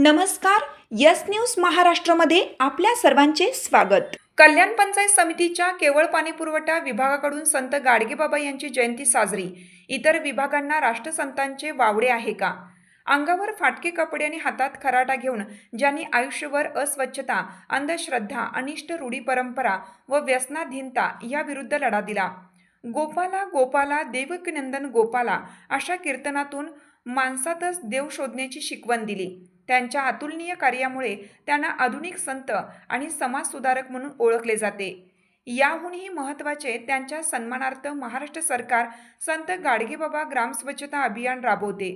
नमस्कार. Yes news महाराष्ट्रामध्ये आपल्या सर्वांचे स्वागत. कल्याण पंचायत समितीच्या केवळ पाणीपुरवठा विभागाकडून संत गाडगेबाबा यांची जयंती साजरी. इतर विभागांना राष्ट्रसंतांचे वावडे आहे का? अंगावर फाटके कपडे आणि हातात खराटा घेऊन ज्यांनी आयुष्यभर अस्वच्छता, अंधश्रद्धा, अनिष्ट रूढी परंपरा व व्यसनाधीनता या विरुद्ध लढा दिला. गोपाला गोपाला देवकीनंदन गोपाला अशा कीर्तनातून माणसातच देव शोधण्याची शिकवण दिली. त्यांच्या अतुलनीय कार्यामुळे त्यांना आधुनिक संत आणि समाजसुधारक म्हणून ओळखले जाते. याहूनही महत्त्वाचे, त्यांच्या सन्मानार्थ महाराष्ट्र सरकार संत गाडगेबाबा ग्राम स्वच्छता अभियान राबवते.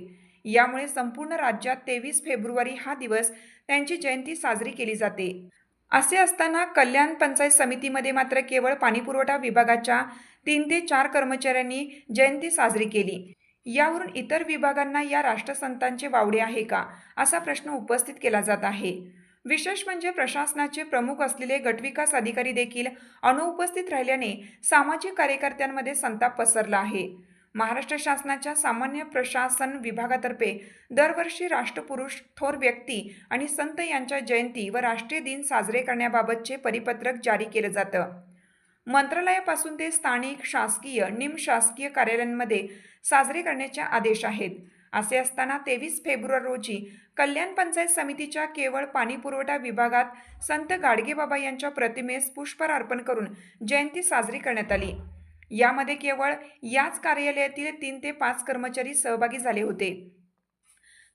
यामुळे संपूर्ण राज्यात 23 फेब्रुवारी हा दिवस त्यांची जयंती साजरी केली जाते. असे असताना कल्याण पंचायत समितीमध्ये मात्र केवळ पाणीपुरवठा विभागाच्या 3 ते 4 कर्मचाऱ्यांनी जयंती साजरी केली. यावरून इतर विभागांना या राष्ट्रसंतांचे वावडे आहे का, असा प्रश्न उपस्थित केला जात आहे. विशेष म्हणजे प्रशासनाचे प्रमुख असलेले गटविकास अधिकारी देखील अनुपस्थित राहिल्याने सामाजिक कार्यकर्त्यांमध्ये संताप पसरला आहे. महाराष्ट्र शासनाच्या सामान्य प्रशासन विभागातर्फे दरवर्षी राष्ट्रपुरुष, थोर व्यक्ती आणि संत यांच्या जयंती व राष्ट्रीय दिन साजरे करण्याबाबतचे परिपत्रक जारी केलं जातं. मंत्रालयापासून ते स्थानिक, शासकीय, निमशासकीय कार्यालयांमध्ये साजरे करण्याचे आदेश आहेत. असे असताना 23 फेब्रुवारी रोजी कल्याण पंचायत समितीच्या केवळ पाणीपुरवठा विभागात संत गाडगेबाबा यांच्या प्रतिमेस पुष्पहार अर्पण करून जयंती साजरी करण्यात आली. यामध्ये केवळ याच कार्यालयातील 3 ते 5 कर्मचारी सहभागी झाले होते.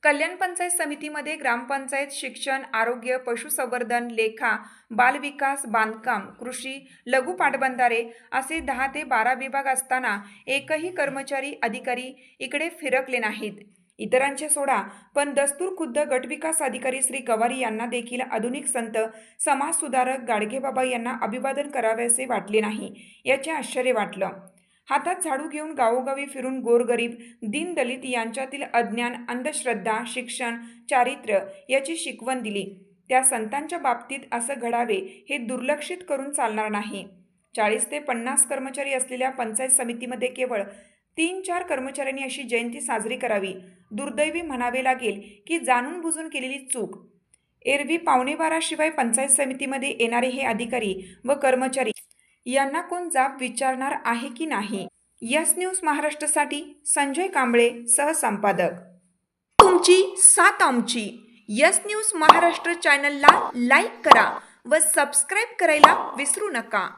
कल्याण पंचायत समितीमध्ये ग्रामपंचायत, शिक्षण, आरोग्य, पशुसंवर्धन, लेखा, बालविकास, बांधकाम, कृषी, लघु पाटबंधारे असे 10 ते 12 विभाग असताना एकही कर्मचारी, अधिकारी इकडे फिरकले नाहीत. इतरांचे सोडा, पण दस्तूर खुद्द गटविकास अधिकारी श्री गवारी यांना देखील आधुनिक संत, समाजसुधारक गाडगेबाबा यांना अभिवादन करावेसे वाटले नाही, याचे आश्चर्य वाटलं. हातात झाडू घेऊन गावोगावी फिरून गोरगरीब, दीनदलित यांच्यातील अज्ञान, अंधश्रद्धा, शिक्षण, चारित्र्य याची शिकवण दिली. त्या संतांच्या बाबतीत असं घडावे हे दुर्लक्षित करून चालणार नाही. 40 ते 50 कर्मचारी असलेल्या पंचायत समितीमध्ये केवळ 3-4 कर्मचाऱ्यांनी अशी जयंती साजरी करावी. दुर्दैवी म्हणावे लागेल की जाणून बुजून केलेली चूक. एरवी 11:15 शिवाय पंचायत समितीमध्ये येणारे हे अधिकारी व कर्मचारी यांना कोण जाब विचारणार आहे की नाही? यस न्यूज महाराष्ट्रासाठी संजय कांबळे, सहसंपादक. तुमची साथ आमची. यस न्यूज महाराष्ट्र चॅनलला लाईक करा व सबस्क्राईब करायला विसरू नका.